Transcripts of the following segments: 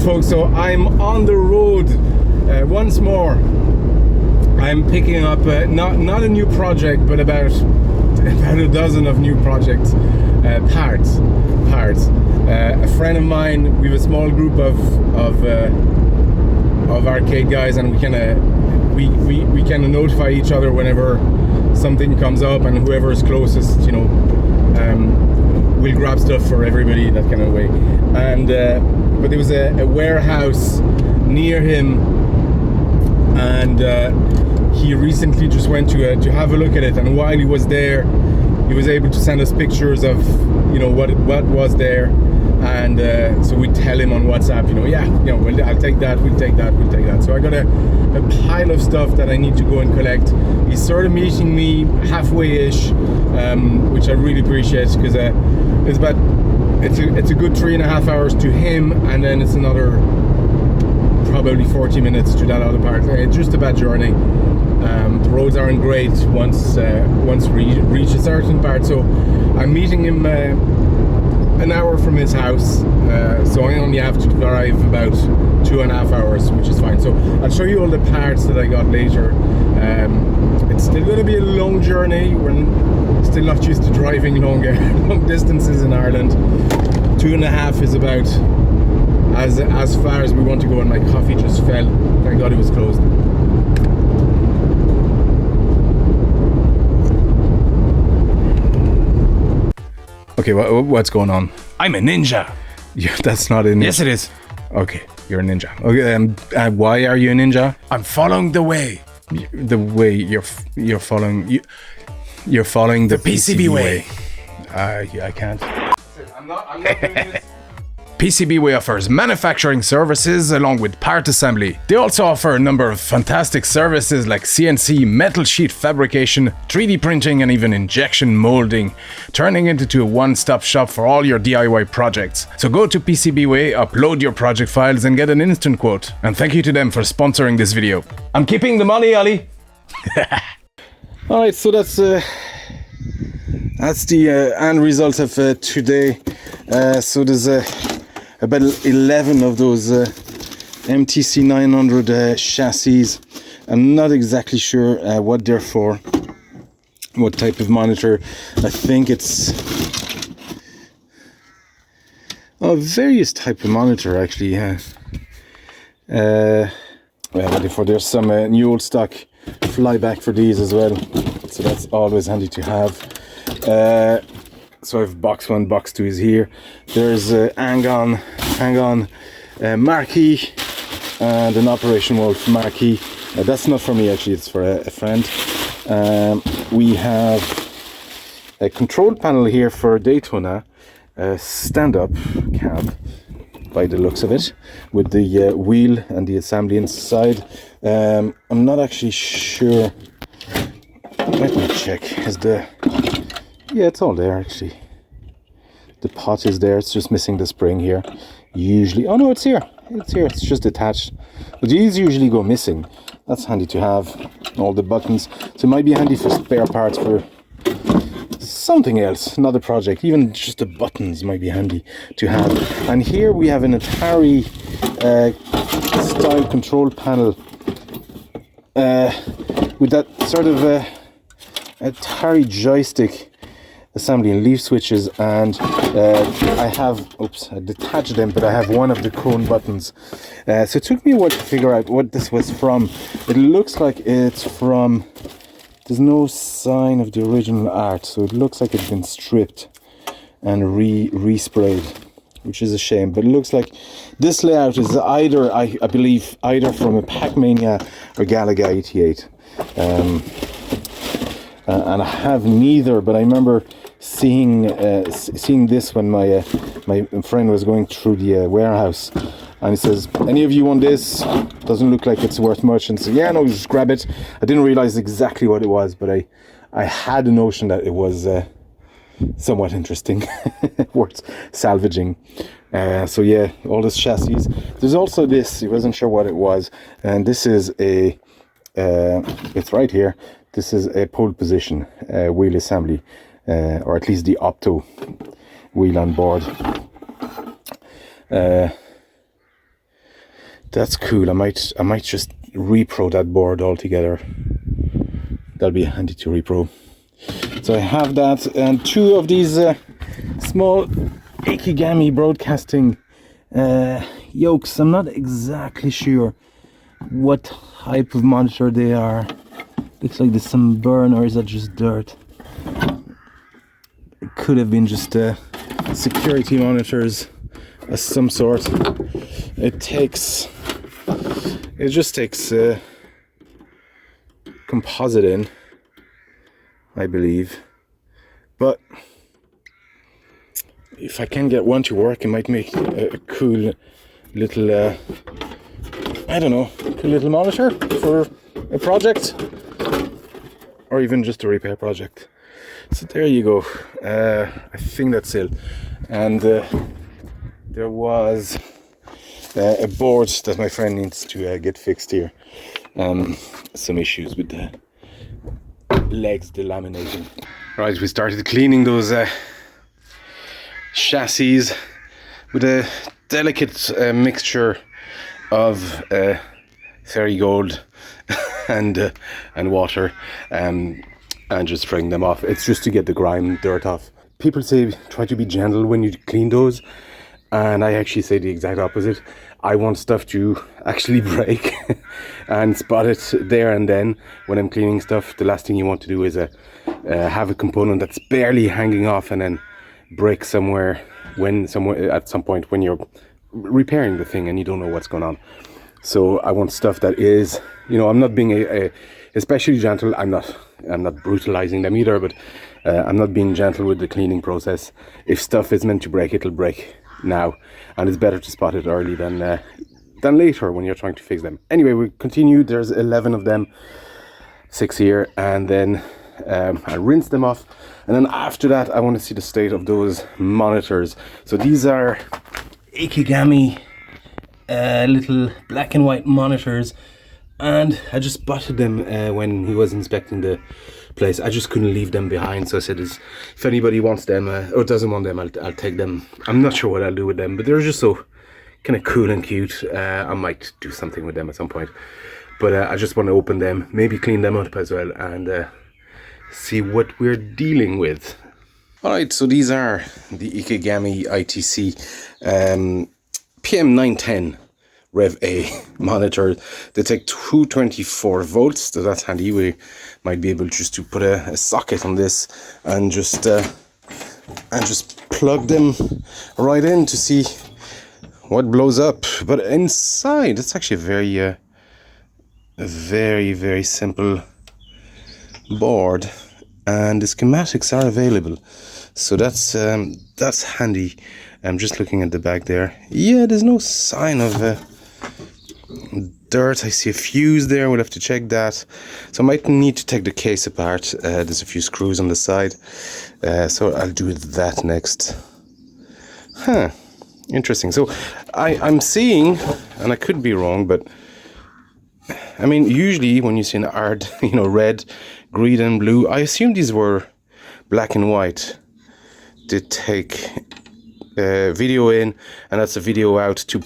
folks, so I'm on the road once more. I'm picking up not a new project, but about a dozen of new projects, parts. A friend of mine, we have a small group of arcade guys, and we kind of notify each other whenever something comes up, and whoever is closest, we'll grab stuff for everybody, that kind of way. And but there was a warehouse near him, and he recently just went to have a look at it. And while he was there, he was able to send us pictures of what was there. And so we tell him on WhatsApp, well, I'll take that, we'll take that. So I got a pile of stuff that I need to go and collect. He's sort of meeting me halfway-ish, which I really appreciate, because it's a good 3.5 hours to him, and then it's another probably 40 minutes to that other part. It's just a bad journey. The roads aren't great once we reach a certain part. So I'm meeting him an hour from his house, so I only have to drive about 2.5 hours, which is fine. So I'll show you all the parts that I got later. It's still going to be a long journey. We're still not used to driving long distances in Ireland. 2.5 is about as far as we want to go, and my coffee just fell. Thank God it was closed. Okay, what's going on? I'm a ninja. Yeah, that's not a ninja. Yes, it is. Okay, you're a ninja. Okay, why are you a ninja? I'm following the way. The way you're following. You're following the PCB way. I can't. I'm not doing this. PCB Way offers manufacturing services along with part assembly. They also offer a number of fantastic services like CNC, metal sheet fabrication, 3D printing, and even injection molding, turning it into a one-stop shop for all your DIY projects. So go to PCB Way, upload your project files, and get an instant quote. And thank you to them for sponsoring this video. I'm keeping the money, Ali. Alright, so that's the end result of today. So there's about 11 of those MTC 900 chassis. I'm not exactly sure what they're for, what type of monitor. I think it's various type of monitor, actually. Well, there's some new old stock flyback for these as well, so that's always handy to have. So I have box 1, box 2 is here. There's Hangon Marquee and an Operation Wolf Marquee. That's not for me, actually, it's for a friend. We have a control panel here for Daytona, Standup cab by the looks of it, with the wheel and the assembly inside. I'm not actually sure. Let me check. Yeah, it's all there, actually. The pot is there, it's just missing the spring here. Usually, oh no, it's here. It's just attached. But these usually go missing. That's handy to have, all the buttons. So it might be handy for spare parts for something else, another project. Even just the buttons might be handy to have. And here we have an Atari style control panel with that sort of Atari joystick assembly and leaf switches, and I detached them, but I have one of the cone buttons. So it took me a while to figure out what this was from. It looks like it's from, there's no sign of the original art, so it looks like it's been stripped and resprayed, which is a shame. But it looks like this layout is either, I believe, either from a Pac-Mania or Galaga 88. And I have neither, but I remember seeing this when my friend was going through the warehouse, and he says, "Any of you want this? Doesn't look like it's worth much." And so, yeah, no, just grab it. I didn't realize exactly what it was, but I had a notion that it was somewhat interesting, worth salvaging. So yeah, all this chassis. There's also this. I wasn't sure what it was, and this is it's right here. This is a pole position wheel assembly, or at least the opto That's cool. I might just repro that board altogether. That'll be handy to repro. So I have that and 2 of these small Ikigami broadcasting yokes. I'm not exactly sure what type of monitor they are. Looks like there's some burn, or is that just dirt? It could have been just security monitors of some sort. It just takes composite in, I believe. But if I can get one to work, it might make a cool little, I don't know, cool little monitor for a project, or even just a repair project. So there you go. I think that's it. And there was a board that my friend needs to get fixed here. Some issues with the legs delaminating. Right, we started cleaning those chassis with a delicate mixture of fairy gold and water, and just spraying them off. It's just to get the grime dirt off. People say try to be gentle when you clean those, and I actually say the exact opposite. I want stuff to actually break and spot it there and then when I'm cleaning stuff. The last thing you want to do is have a component that's barely hanging off and then break at some point when you're repairing the thing and you don't know what's going on. So I want stuff that is, I'm not being especially gentle. I'm not brutalizing them either, but I'm not being gentle with the cleaning process. If stuff is meant to break, it'll break now, and it's better to spot it early than later when you're trying to fix them. Anyway, we continue. There's 11 of them, 6 here, and then I rinse them off, and then after that I want to see the state of those monitors. So these are Ikigami little black and white monitors, and I just spotted them when he was inspecting the place. I just couldn't leave them behind, so I said, if anybody wants them or doesn't want them, I'll take them. I'm not sure what I'll do with them, but they're just so kind of cool and cute. I might do something with them at some point, but I just want to open them, maybe clean them up as well, and see what we're dealing with. Alright, so these are the Ikigami ITC PM910 Rev A monitor. They take 224 volts, so that's handy. We might be able just to put a socket on this and just plug them right in to see what blows up. But inside, it's actually a very, very simple board, and the schematics are available, so that's handy. I'm just looking at the back there. Yeah, there's no sign of dirt. I see a fuse there. We'll have to check that. So I might need to take the case apart. There's a few screws on the side, so I'll do that next. Interesting. So I'm seeing, and I could be wrong, but I mean, usually when you see an art, red, green and blue, I assume these were black and white. They take video in, and that's a video out to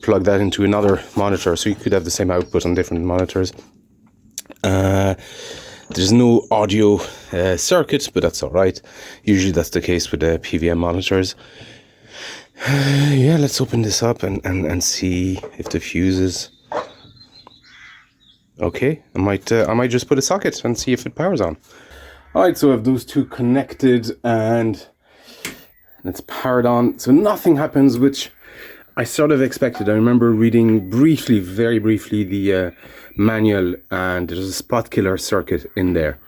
plug that into another monitor, so you could have the same output on different monitors. There's no audio circuit, but that's all right. Usually that's the case with the PVM monitors. Yeah, let's open this up and see if the fuses. Okay, I might just put a socket and see if it powers on. Alright, so I have those two connected and it's powered on. So nothing happens, which I sort of expected. I remember reading briefly, very briefly, the manual, and there's a spot killer circuit in there.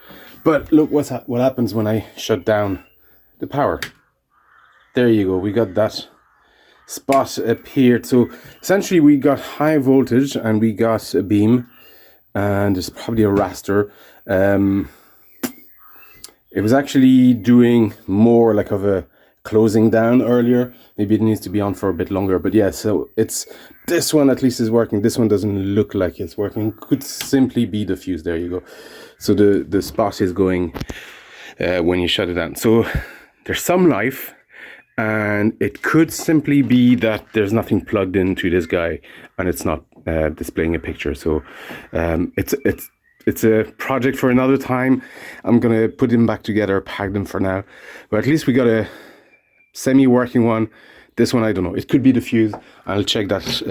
But look what happens when I shut down the power. There you go, we got that spot appeared. So essentially we got high voltage and we got a beam, and there's probably a raster. It was actually doing more like of a closing down earlier. Maybe it needs to be on for a bit longer, but yeah, so it's this one at least is working. This one doesn't look like it's working. Could simply be the fuse. There you go. So the spot is going when you shut it down. So there's some life, And it could simply be that there's nothing plugged into this guy and it's not displaying a picture. So it's a project for another time. I'm gonna put them back together, pack them for now. But at least we got a semi-working one. This one, I don't know. It could be the fuse. I'll check that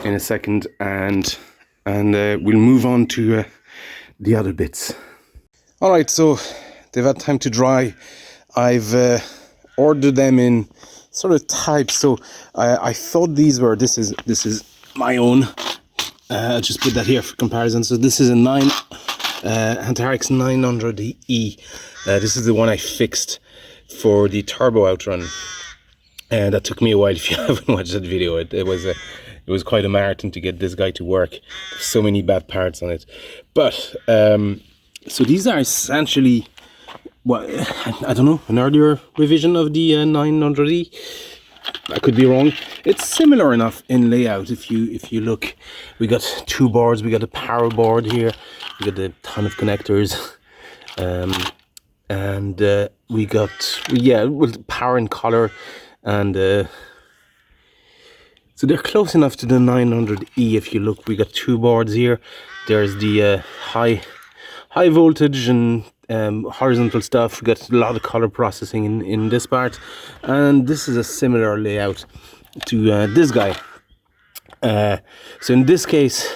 in a second, and we'll move on to the other bits. All right, so they've had time to dry. I've ordered them in sort of types. So I thought these were, this is my own. I'll just put that here for comparison. So this is a Antarix 900E. This is the one I fixed for the turbo outrun. And that took me a while. If you haven't watched that video, it was quite a marathon to get this guy to work. There's so many bad parts on it. But so these are essentially, well, I don't know, an earlier revision of the 900E. I could be wrong. It's similar enough in layout. If you look, we got two boards. We got a power board here. We got a ton of connectors, and we got with power and color, and so they're close enough to the 900E. If you look, we got two boards here. There's the high voltage and horizontal stuff. We got a lot of color processing in this part, and this is a similar layout to this guy. So in this case,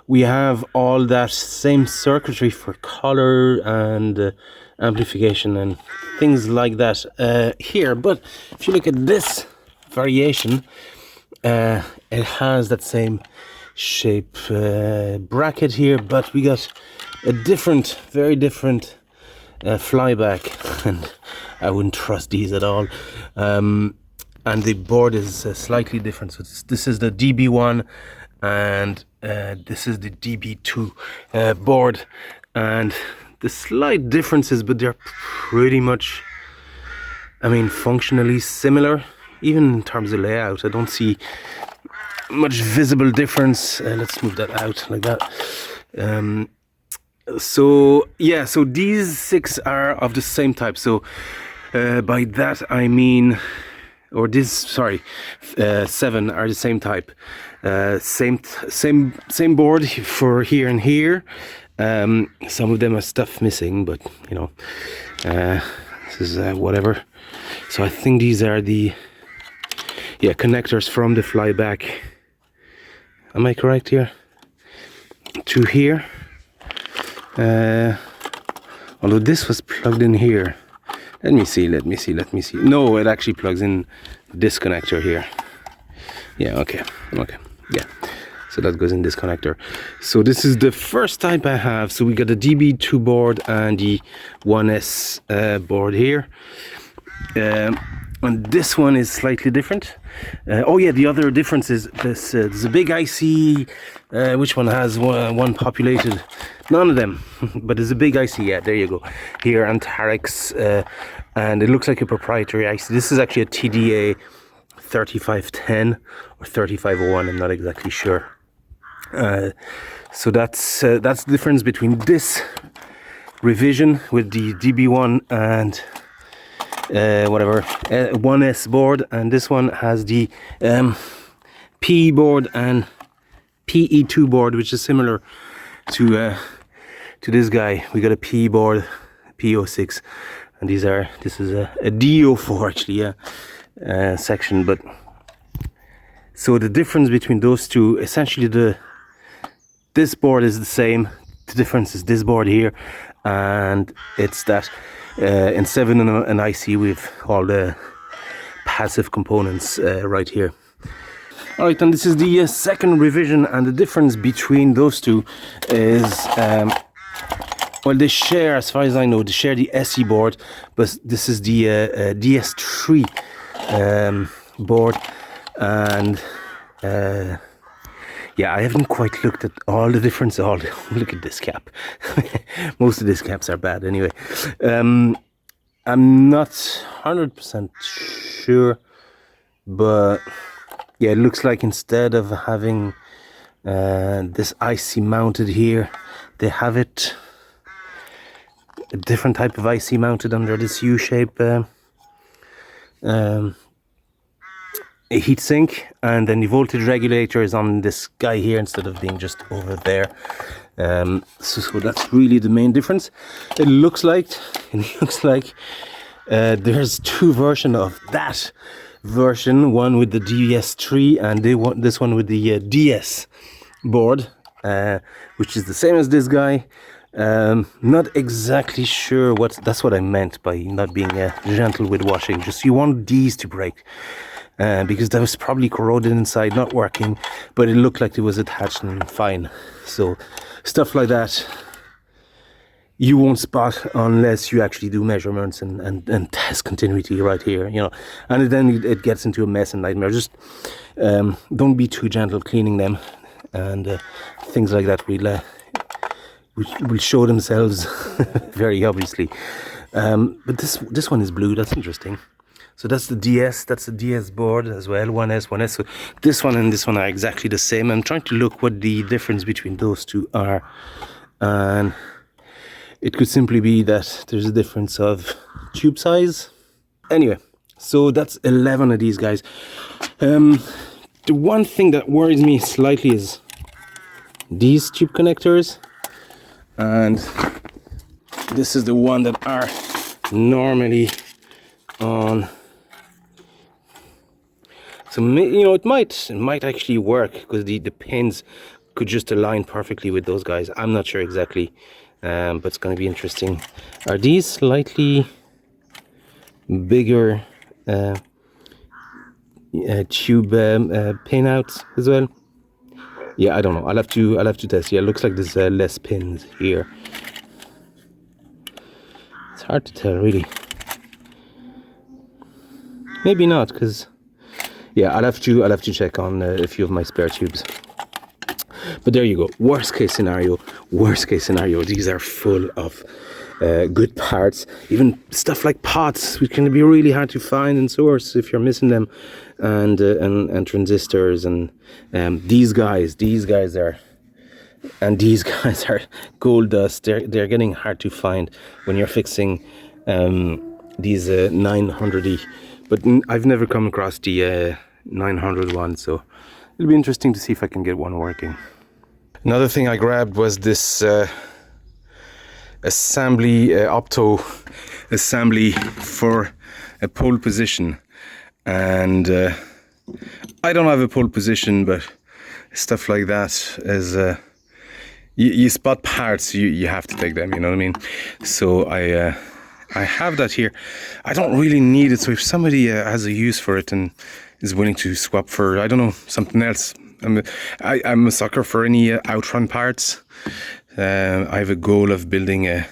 we have all that same circuitry for color and amplification and things like that here. But if you look at this variation, it has that same shape bracket here, but we got a different, very different flyback, and I wouldn't trust these at all. And the board is slightly different. So this is the DB1, and this is the DB2 board, and the slight differences, but they're pretty much, I mean, functionally similar. Even in terms of layout, I don't see much visible difference. Let's move that out like that. So yeah, so these six are of the same type. So by that I mean, or this, sorry, 7 are the same type. Same board for here and here. Some of them are stuff missing, but you know, this is whatever. So I think these are the connectors from the flyback. Am I correct here? To here. Although this was plugged in here. Let me see. No, it actually plugs in this connector here. Yeah, okay. Yeah. So that goes in this connector. So this is the first type I have. So we got the DB2 board and the 1S board here. And this one is slightly different. Oh yeah, the other difference is this. There's a big IC. Which one has one populated? None of them. But there's a big IC. Yeah, there you go. Here, Antarix, and it looks like a proprietary IC. This is actually a TDA 3510 or 3501. I'm not exactly sure. So that's the difference between this revision with the DB1 and 1S board, and this one has the PE board and PE2 board, which is similar to this guy. We got a PE board, PO6, and this is a DO4 actually, section. But so the difference between those two, essentially this board is the same. The difference is this board here, and it's that in 7 and IC we've all the passive components right here. Alright, and this is the second revision, and the difference between those two is well, they share, as far as I know, they share the SE board, but this is the DS3 board, and yeah, I haven't quite looked at all the difference. Look at this cap. Most of these caps are bad anyway. I'm not 100% sure, but yeah, it looks like instead of having this IC mounted here, they have it a different type of IC mounted under this U-shape a heatsink, and then the voltage regulator is on this guy here instead of being just over there. So that's really the main difference. It looks like there's two versions of that version, one with the DS3 and this one with the DS board, which is the same as this guy. Not exactly sure that's what I meant by not being gentle with washing. Just you want these to break, because that was probably corroded inside, not working, but it looked like it was attached and fine. So stuff like that you won't spot unless you actually do measurements and test continuity right here, you know. And then it gets into a mess and nightmare. Just don't be too gentle cleaning them, and things like that will show themselves very obviously. But this one is blue. That's interesting. So that's the DS. That's the DS board as well. 1S, 1S. So this one and this one are exactly the same. I'm trying to look what the difference between those two are, and it could simply be that there's a difference of tube size. Anyway, so that's 11 of these guys. The one thing that worries me slightly is these tube connectors, and this is the one that are normally on. So, you know, it might actually work, because the pins could just align perfectly with those guys. I'm not sure exactly, but it's going to be interesting. Are these slightly bigger tube pin outs as well? Yeah, I don't know. I'll have to test. Yeah, it looks like there's less pins here. It's hard to tell, really. Maybe not, because yeah, I'll have to check on a few of my spare tubes. But there you go. Worst case scenario. These are full of good parts. Even stuff like pots, which can be really hard to find and source if you're missing them, and transistors, and these guys are gold dust. They're getting hard to find when you're fixing these 900E. But I've never come across the 900 one, so it'll be interesting to see if I can get one working. Another thing I grabbed was this assembly, opto assembly for a pole position, and I don't have a pole position, but stuff like that is you spot parts, you have to take them, you know what I mean? So I have that here. I don't really need it, so if somebody has a use for it and is willing to swap for, I don't know, something else. I'm a sucker for any Outrun parts. I have a goal of building a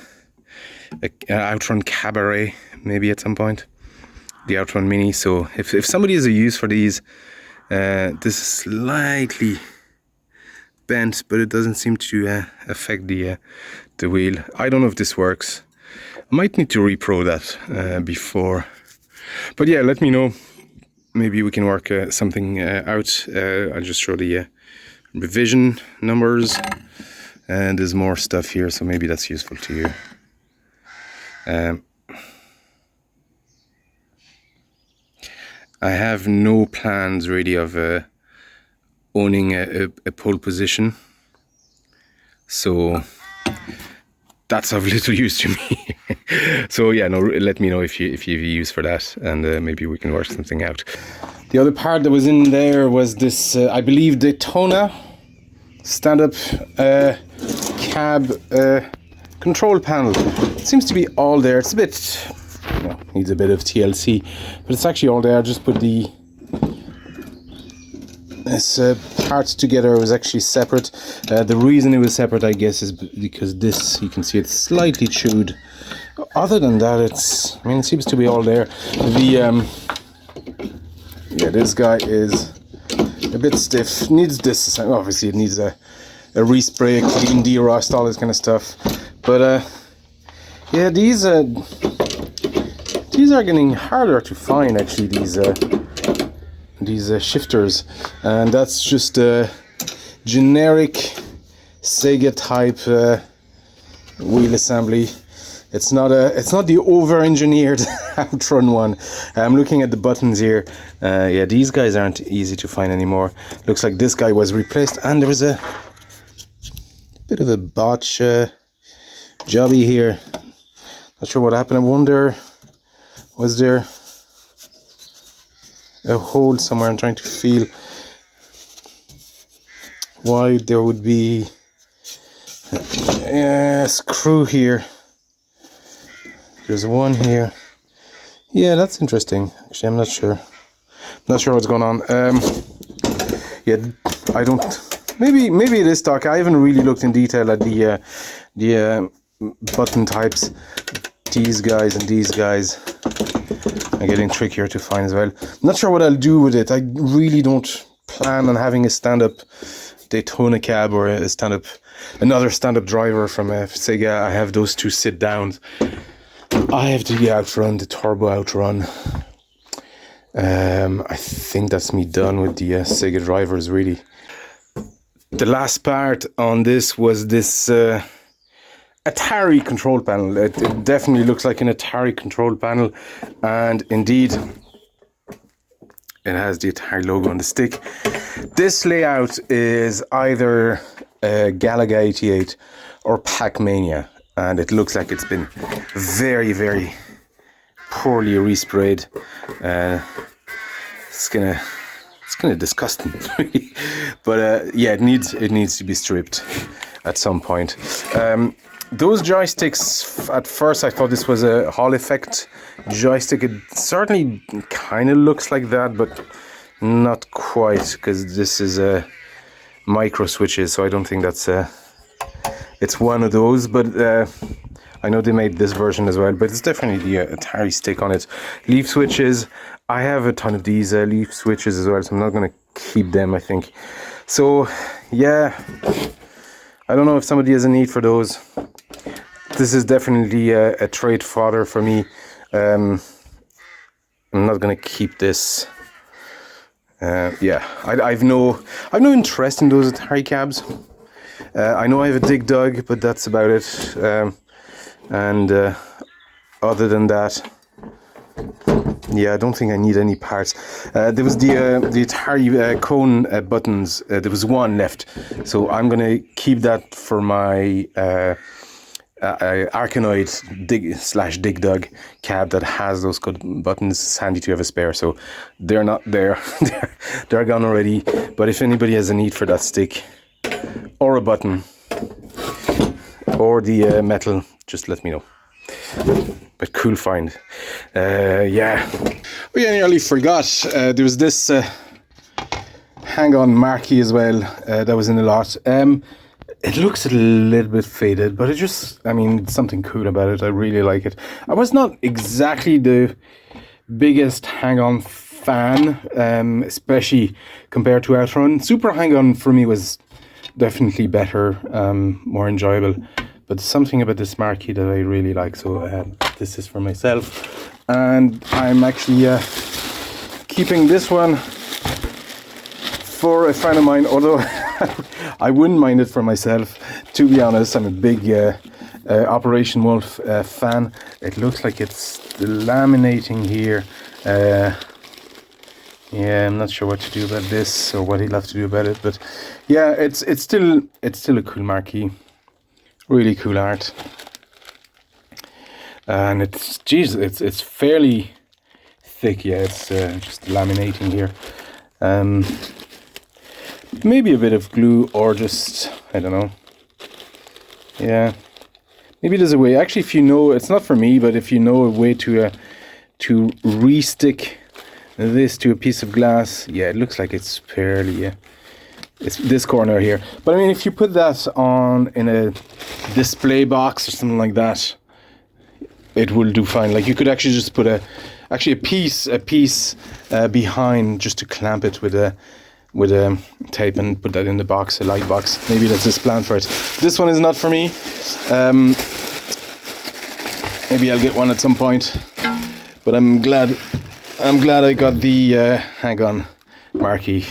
Outrun Cabaret maybe at some point, the Outrun Mini. So if somebody has a use for these, this is slightly bent, but it doesn't seem to affect the wheel. I don't know if this works. I might need to repro that before, but yeah, let me know. Maybe we can work something out. I'll just show the revision numbers, and there's more stuff here, so maybe that's useful to you. I have no plans really of owning a pole position, so that's of little use to me. So yeah, no, let me know if you have use for that, and maybe we can work something out. The other part that was in there was this, I believe, Daytona Standup cab control panel. It seems to be all there. It's a bit, you know, needs a bit of TLC, but it's actually all there. I just put this parts together. It was actually separate. The reason it was separate, I guess, is because this, you can see it's slightly chewed. Other than that, it seems to be all there. This guy is a bit stiff. Needs this. Obviously, it needs a respray, clean, de-rust, all this kind of stuff. But yeah, these are getting harder to find. Actually, these shifters, and that's just a generic Sega type wheel assembly. It's not the over-engineered Outrun one. I'm looking at the buttons here. Yeah, these guys aren't easy to find anymore. Looks like this guy was replaced, and there was a bit of a botch jobby here. Not sure what happened. I wonder, was there a hole somewhere? I'm trying to feel why there would be a screw here. There's one here. Yeah, that's interesting. Actually, I'm not sure. Not sure what's going on. Yeah, I don't. Maybe it is stock. I haven't really looked in detail at the button types. These guys and these guys are getting trickier to find as well. I'm not sure what I'll do with it. I really don't plan on having a stand-up Daytona cab or another stand-up driver from Sega. I have those two sit downs. I have the Outrun, the Turbo Outrun. I think that's me done with the Sega drivers, really. The last part on this was this Atari control panel. It definitely looks like an Atari control panel, and indeed it has the Atari logo on the stick. This layout is either Galaga 88 or Pac-Mania, and it looks like it's been very, very poorly resprayed. It's kind of disgusting, but yeah, it needs to be stripped at some point. Those joysticks, at first I thought this was a Hall effect joystick. It certainly kind of looks like that, but not quite, because this is a micro switches, so I don't think that's it's one of those. But I know they made this version as well, but it's definitely the Atari stick on it. Leaf switches, I have a ton of these leaf switches as well, so I'm not going to keep them, I think. So yeah, I don't know if somebody has a need for those. This is definitely a trade fodder for me. I'm not going to keep this. Yeah, I've no interest in those Atari cabs. I know I have a Dig Dug, but that's about it. And other than that, yeah, I don't think I need any parts. There was the Atari cone buttons. There was one left, so I'm gonna keep that for my Arkanoid Dig Dug cab that has those good buttons. It's handy to have a spare, so they're not there. they're gone already. But if anybody has a need for that stick or a button or the metal, just let me know. But cool find. Yeah. Oh yeah, I nearly forgot. There was this Hangon Marquee as well. That was in a lot. It looks a little bit faded, but it's something cool about it. I really like it. I was not exactly the biggest Hang-On fan, especially compared to Outrun. Super Hang-On for me was definitely better, more enjoyable. But there's something about this Marquee that I really like, so this is for myself. And I'm actually keeping this one for a friend of mine, although I wouldn't mind it for myself. To be honest, I'm a big Operation Wolf fan. It looks like it's laminating here. Yeah, I'm not sure what to do about this or what he'll have to do about it, but yeah, it's still a cool Marquee. Really cool art, and it's fairly thick. Yeah, it's just laminating here. Maybe a bit of glue, or just, I don't know. Yeah, maybe there's a way. Actually, if you know, it's not for me, but if you know a way to re-stick this to a piece of glass, yeah, it looks like it's fairly. It's this corner here, but I mean, if you put that on in a display box or something like that, it will do fine. Like, you could actually just put a piece behind, just to clamp it with a tape and put that in the box, a light box. Maybe that's this plan for it. This one is not for me. Maybe I'll get one at some point, but I'm glad I got the Hangon Marquee.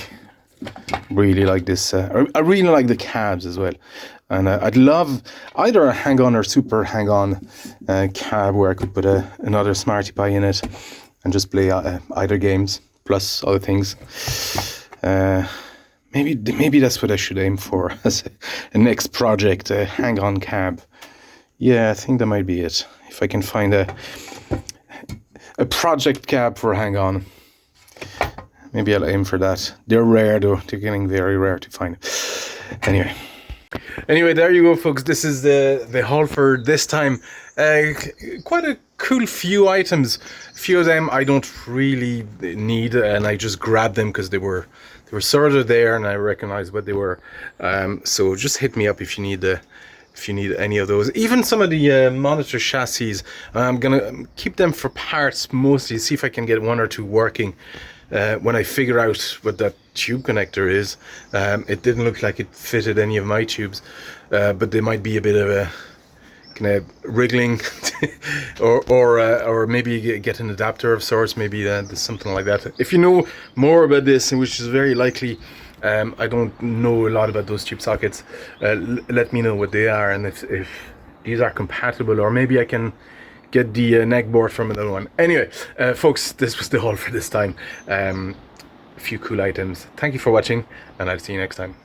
Really like this. I really like the cabs as well. And I'd love either a Hang-On or Super Hang-On cab where I could put another Smarty Pie in it and just play either games plus other things. Maybe that's what I should aim for as a next project, a Hang-On cab. Yeah, I think that might be it. If I can find a project cab for Hang-On, maybe I'll aim for that. They're rare though. They're getting very rare to find. Anyway, there you go, folks. This is the haul for this time. Quite a cool few items. A few of them I don't really need, and I just grabbed them because they were sort of there, and I recognized what they were. So just hit me up if you need any of those. Even some of the monitor chassis, I'm gonna keep them for parts mostly. See if I can get one or two working. When I figure out what that tube connector is, it didn't look like it fitted any of my tubes, but there might be a bit of a kind of wriggling, or maybe get an adapter of sorts. Maybe there's something like that. If you know more about this, which is very likely, I don't know a lot about those tube sockets. Let me know what they are, and if these are compatible, or maybe I can get the neck board from another one. Anyway, folks, this was the haul for this time. A few cool items. Thank you for watching, and I'll see you next time.